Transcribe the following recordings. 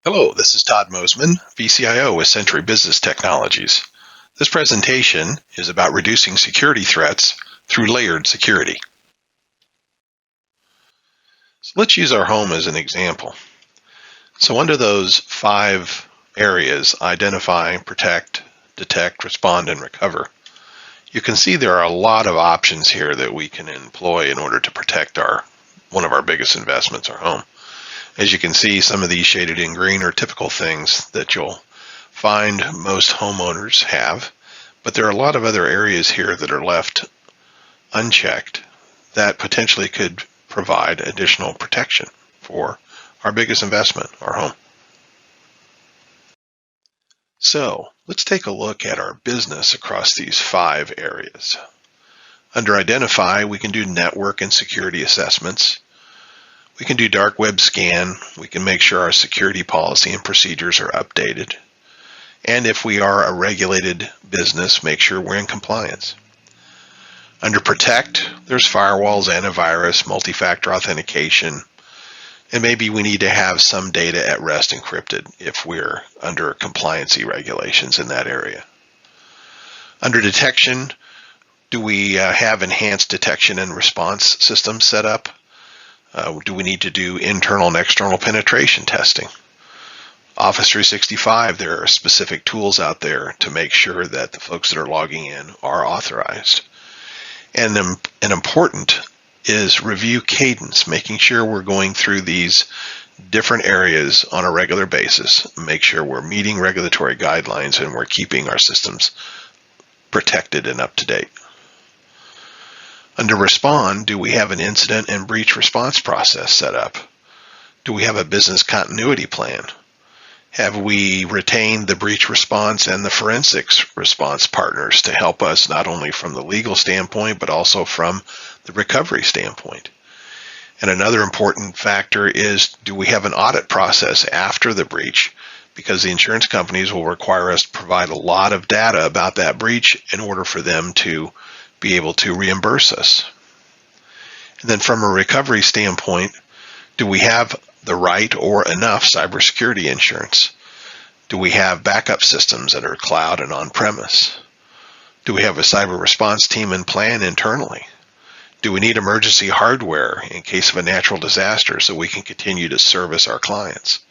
Hello, this is Todd Mosiman, VCIO with Century Business Technologies. This presentation is about reducing security threats through layered security. So let's use our home as an example. So under those 5 areas, identify, protect, detect, respond, and recover, you can see there are a lot of options here that we can employ in order to protect one of our biggest investments, our home. As you can see, some of these shaded in green are typical things that you'll find most homeowners have, but there are a lot of other areas here that are left unchecked that potentially could provide additional protection for our biggest investment, our home. So let's take a look at our business across these 5 areas. Under Identify, we can do network and security assessments. We can do dark web scan. We can make sure our security policy and procedures are updated. And if we are a regulated business, make sure we're in compliance. Under Protect, there's firewalls, antivirus, multi-factor authentication, and maybe we need to have some data at rest encrypted if we're under compliancy regulations in that area. Under Detection, do we have enhanced detection and response systems set up? Do we need to do internal and external penetration testing? Office 365, there are specific tools out there to make sure that the folks that are logging in are authorized. And important is review cadence, making sure we're going through these different areas on a regular basis, make sure we're meeting regulatory guidelines and we're keeping our systems protected and up to date. Under Respond, do we have an incident and breach response process set up? Do we have a business continuity plan? Have we retained the breach response and the forensics response partners to help us not only from the legal standpoint, but also from the recovery standpoint? And another important factor is, do we have an audit process after the breach? Because the insurance companies will require us to provide a lot of data about that breach in order for them to be able to reimburse us. And then from a recovery standpoint, do we have the right or enough cybersecurity insurance? Do we have backup systems that are cloud and on-premise? Do we have a cyber response team and plan internally? Do we need emergency hardware in case of a natural disaster so we can continue to service our clients?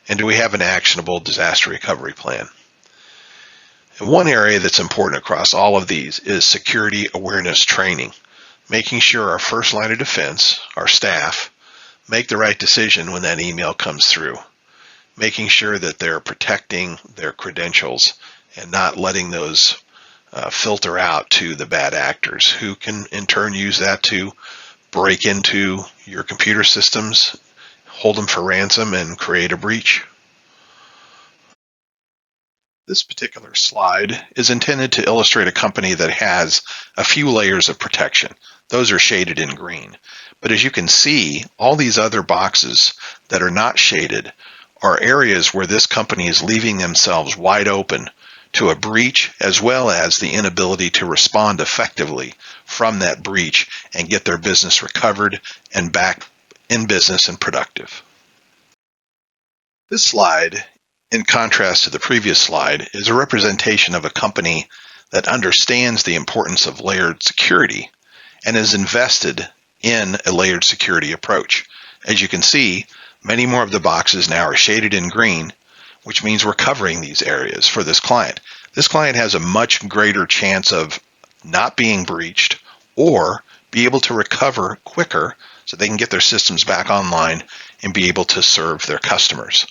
And do we have an actionable disaster recovery plan? And one area that's important across all of these is security awareness training, making sure our first line of defense, our staff, make the right decision when that email comes through, making sure that they're protecting their credentials and not letting those filter out to the bad actors who can in turn use that to break into your computer systems, hold them for ransom, and create a breach. This particular slide is intended to illustrate a company that has a few layers of protection. Those are shaded in green. But as you can see, all these other boxes that are not shaded are areas where this company is leaving themselves wide open to a breach, as well as the inability to respond effectively from that breach and get their business recovered and back in business and productive. This slide, in contrast to the previous slide, is a representation of a company that understands the importance of layered security and is invested in a layered security approach. As you can see, many more of the boxes now are shaded in green, which means we're covering these areas for this client. This client has a much greater chance of not being breached or be able to recover quicker so they can get their systems back online and be able to serve their customers.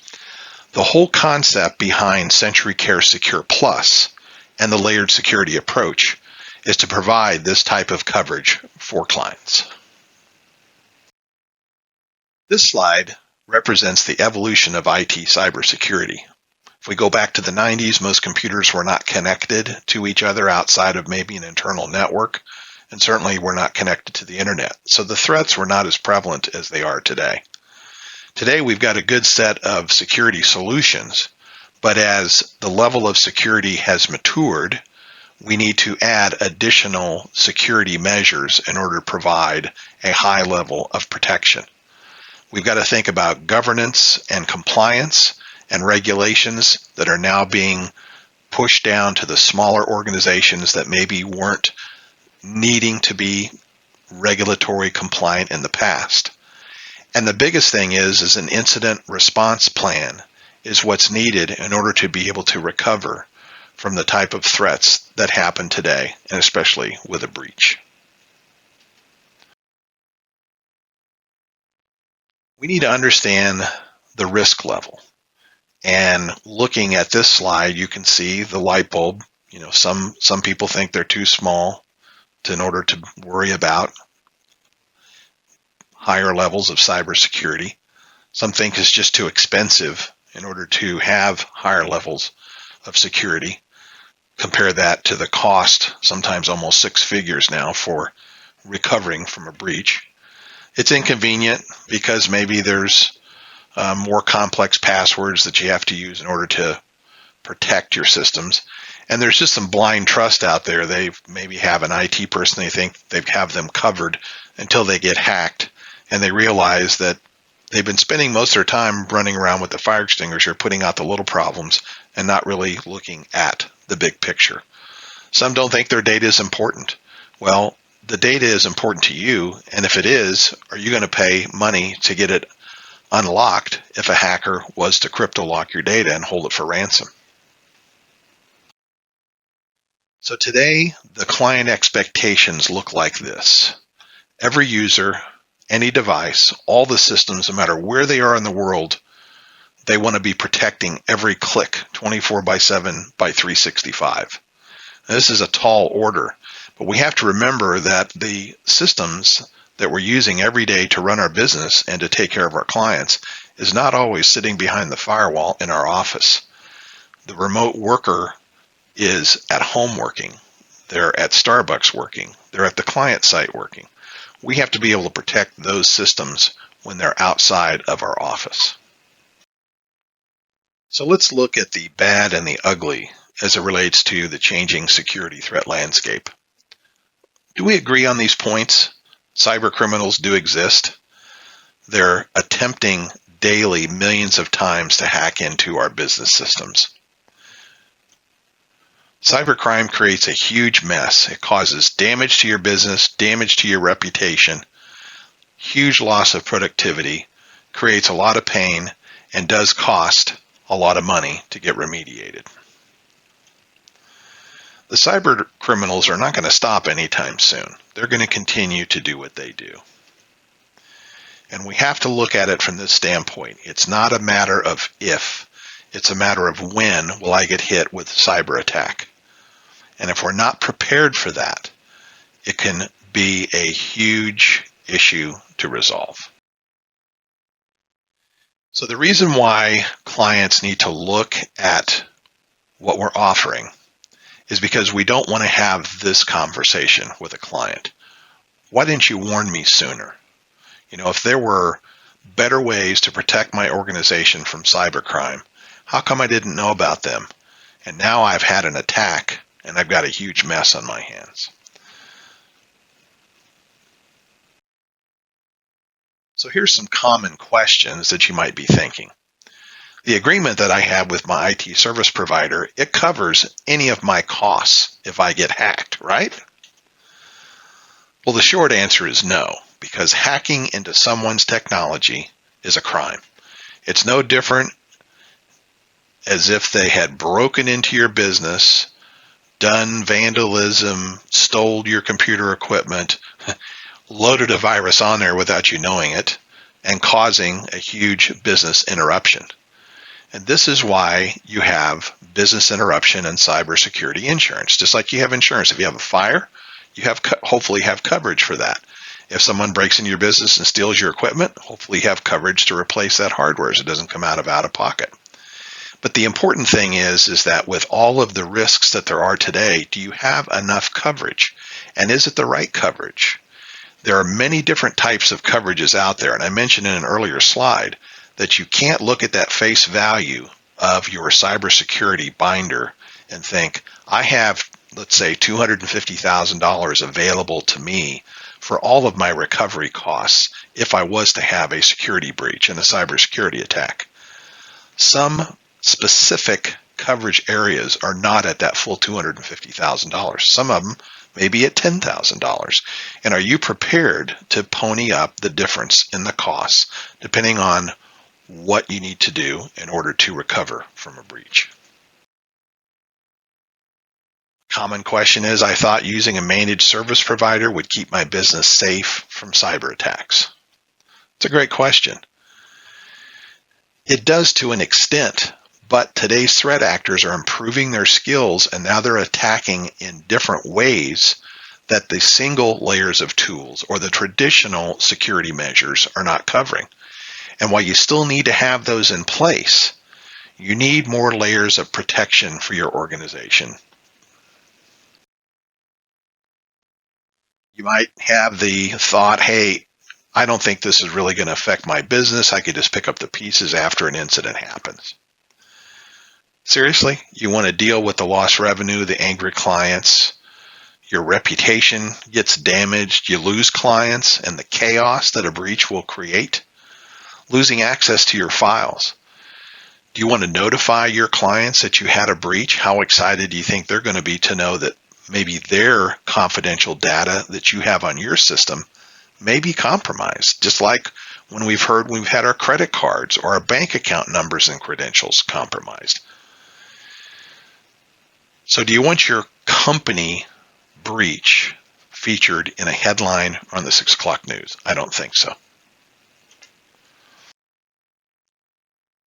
The whole concept behind CenturyCare SecurePLUS and the layered security approach is to provide this type of coverage for clients. This slide represents the evolution of IT cybersecurity. If we go back to the 90s, most computers were not connected to each other outside of maybe an internal network, and certainly were not connected to the internet. So the threats were not as prevalent as they are today. Today, we've got a good set of security solutions, but as the level of security has matured, we need to add additional security measures in order to provide a high level of protection. We've got to think about governance and compliance, and regulations that are now being pushed down to the smaller organizations that maybe weren't needing to be regulatory compliant in the past. And the biggest thing is an incident response plan is what's needed in order to be able to recover from the type of threats that happen today, and especially with a breach. We need to understand the risk level. And looking at this slide, you can see the light bulb. Some people think they're too small in order to worry about higher levels of cybersecurity. Some think it's just too expensive in order to have higher levels of security. Compare that to the cost, sometimes almost 6 figures now, for recovering from a breach. It's inconvenient because maybe there's more complex passwords that you have to use in order to protect your systems. And there's just some blind trust out there. They maybe have an IT person, they think they have them covered until they get hacked, and they realize that they've been spending most of their time running around with the fire extinguisher, putting out the little problems, and not really looking at the big picture. Some don't think their data is important. Well, the data is important to you, and if it is, are you going to pay money to get it unlocked if a hacker was to crypto lock your data and hold it for ransom? So today, the client expectations look like this. Every user, any device, all the systems, no matter where they are in the world, they want to be protecting every click 24/7 by 365. Now, this is a tall order, but we have to remember that the systems that we're using every day to run our business and to take care of our clients is not always sitting behind the firewall in our office. The remote worker is at home working. They're at Starbucks working. They're at the client site working. We have to be able to protect those systems when they're outside of our office. So let's look at the bad and the ugly as it relates to the changing security threat landscape. Do we agree on these points? Cyber criminals do exist. They're attempting daily millions of times to hack into our business systems. Cybercrime creates a huge mess. It causes damage to your business, damage to your reputation, huge loss of productivity, creates a lot of pain, and does cost a lot of money to get remediated. The cyber criminals are not going to stop anytime soon. They're going to continue to do what they do. And we have to look at it from this standpoint. It's not a matter of if, it's a matter of when will I get hit with a cyber attack. And if we're not prepared for that, it can be a huge issue to resolve. So the reason why clients need to look at what we're offering is because we don't want to have this conversation with a client. Why didn't you warn me sooner? If there were better ways to protect my organization from cybercrime, how come I didn't know about them? And now I've had an attack and I've got a huge mess on my hands. So here's some common questions that you might be thinking. The agreement that I have with my IT service provider, it covers any of my costs if I get hacked, right? Well, the short answer is no, because hacking into someone's technology is a crime. It's no different as if they had broken into your business, done vandalism, stole your computer equipment, loaded a virus on there without you knowing it, and causing a huge business interruption. And this is why you have business interruption and cybersecurity insurance. Just like you have insurance. If you have a fire, you hopefully have coverage for that. If someone breaks into your business and steals your equipment, hopefully you have coverage to replace that hardware so it doesn't come out of pocket. But the important thing is that with all of the risks that there are today, do you have enough coverage? And is it the right coverage? There are many different types of coverages out there. And I mentioned in an earlier slide that you can't look at that face value of your cybersecurity binder and think, I have, let's say, $250,000 available to me for all of my recovery costs if I was to have a security breach and a cybersecurity attack. Some specific coverage areas are not at that full $250,000. Some of them may be at $10,000. And are you prepared to pony up the difference in the costs depending on what you need to do in order to recover from a breach? Common question is, I thought using a managed service provider would keep my business safe from cyber attacks. It's a great question. It does to an extent, but today's threat actors are improving their skills and now they're attacking in different ways that the single layers of tools or the traditional security measures are not covering. And while you still need to have those in place, you need more layers of protection for your organization. You might have the thought, hey, I don't think this is really going to affect my business. I could just pick up the pieces after an incident happens. Seriously, you want to deal with the lost revenue, the angry clients, your reputation gets damaged, you lose clients, and the chaos that a breach will create, losing access to your files. Do you want to notify your clients that you had a breach? How excited do you think they're going to be to know that maybe their confidential data that you have on your system may be compromised, just like when we've had our credit cards or our bank account numbers and credentials compromised. So do you want your company breach featured in a headline on the 6 o'clock news? I don't think so.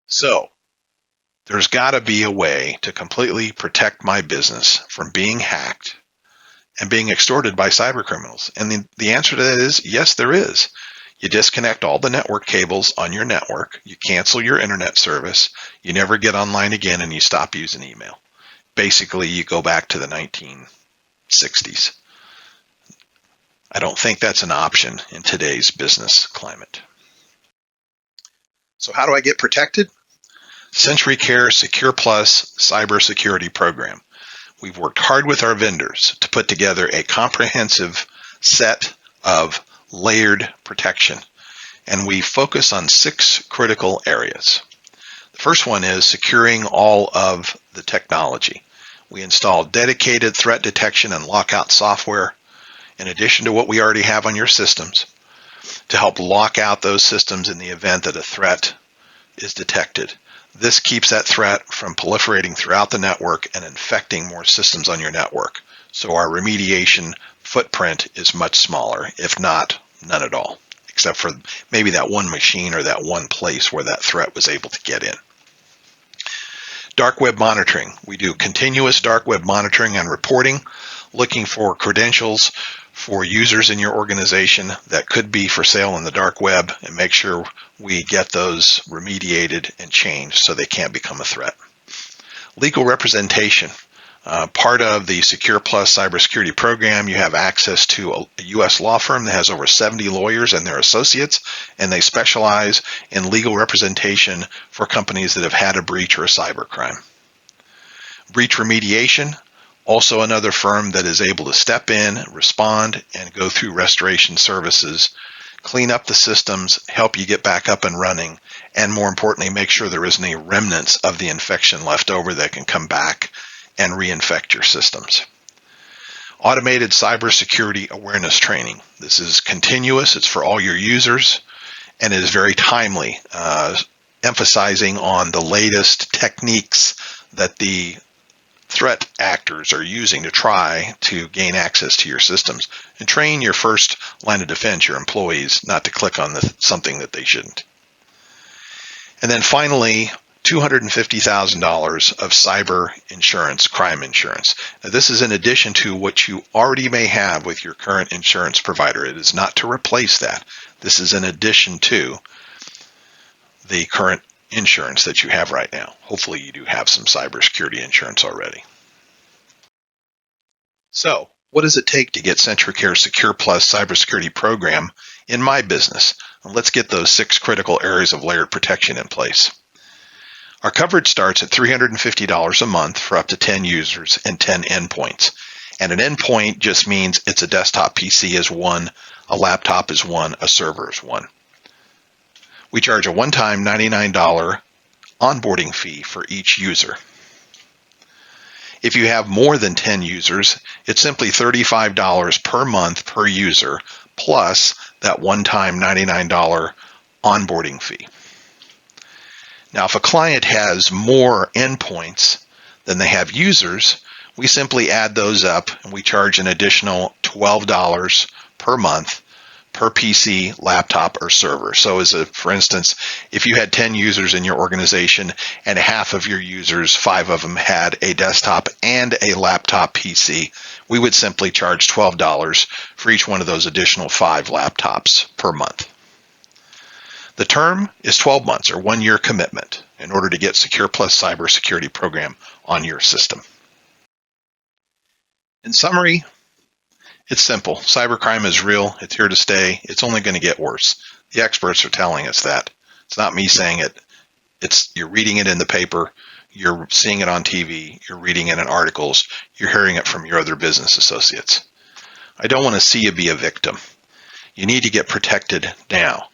So there's got to be a way to completely protect my business from being hacked and being extorted by cyber criminals. And the answer to that is yes, there is. You disconnect all the network cables on your network, you cancel your internet service, you never get online again, and you stop using email. Basically, you go back to the 1960s. I don't think that's an option in today's business climate. So how do I get protected? CenturyCare SecurePLUS Cybersecurity Program. We've worked hard with our vendors to put together a comprehensive set of layered protection, and we focus on 6 critical areas. The first one is securing all of the technology. We install dedicated threat detection and lockout software in addition to what we already have on your systems to help lock out those systems in the event that a threat is detected. This keeps that threat from proliferating throughout the network and infecting more systems on your network. So our remediation footprint is much smaller, if not none at all, except for maybe that one machine or that one place where that threat was able to get in. Dark web monitoring. We do continuous dark web monitoring and reporting, looking for credentials for users in your organization that could be for sale on the dark web, and make sure we get those remediated and changed so they can't become a threat. Legal representation. Part of the SecurePLUS cybersecurity program, you have access to a U.S. law firm that has over 70 lawyers and their associates, and they specialize in legal representation for companies that have had a breach or a cyber crime. Breach remediation, also another firm that is able to step in, respond, and go through restoration services, clean up the systems, help you get back up and running, and more importantly, make sure there isn't any remnants of the infection left over that can come back and reinfect your systems. Automated cybersecurity awareness training. This is continuous, it's for all your users, and it is very timely, emphasizing on the latest techniques that the threat actors are using to try to gain access to your systems, and train your first line of defense, your employees, not to click on something that they shouldn't. And then finally, $250,000 of cyber insurance, crime insurance. Now, this is in addition to what you already may have with your current insurance provider. It is not to replace that. This is in addition to the current insurance that you have right now. Hopefully you do have some cybersecurity insurance already. So, what does it take to get CenturyCare SecurePLUS cybersecurity program in my business? Well, let's get those 6 critical areas of layered protection in place. Our coverage starts at $350 a month for up to 10 users and 10 endpoints. And an endpoint just means it's a desktop PC is one, a laptop is one, a server is one. We charge a one-time $99 onboarding fee for each user. If you have more than 10 users, it's simply $35 per month per user, plus that one-time $99 onboarding fee. Now, if a client has more endpoints than they have users, we simply add those up and we charge an additional $12 per month per PC, laptop, or server. So for instance, if you had 10 users in your organization and half of your users, 5 of them had a desktop and a laptop PC, we would simply charge $12 for each one of those additional 5 laptops per month. The term is 12 months or 1 year commitment in order to get SecurePLUS cybersecurity program on your system. In summary, it's simple. Cybercrime is real. It's here to stay. It's only going to get worse. The experts are telling us that. It's not me saying it. You're reading it in the paper. You're seeing it on TV. You're reading it in articles. You're hearing it from your other business associates. I don't want to see you be a victim. You need to get protected now.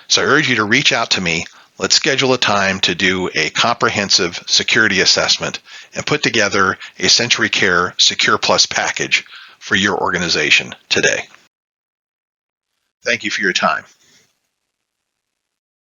So I urge you to reach out to me. Let's schedule a time to do a comprehensive security assessment and put together a CenturyCare SecurePLUS package for your organization today. Thank you for your time.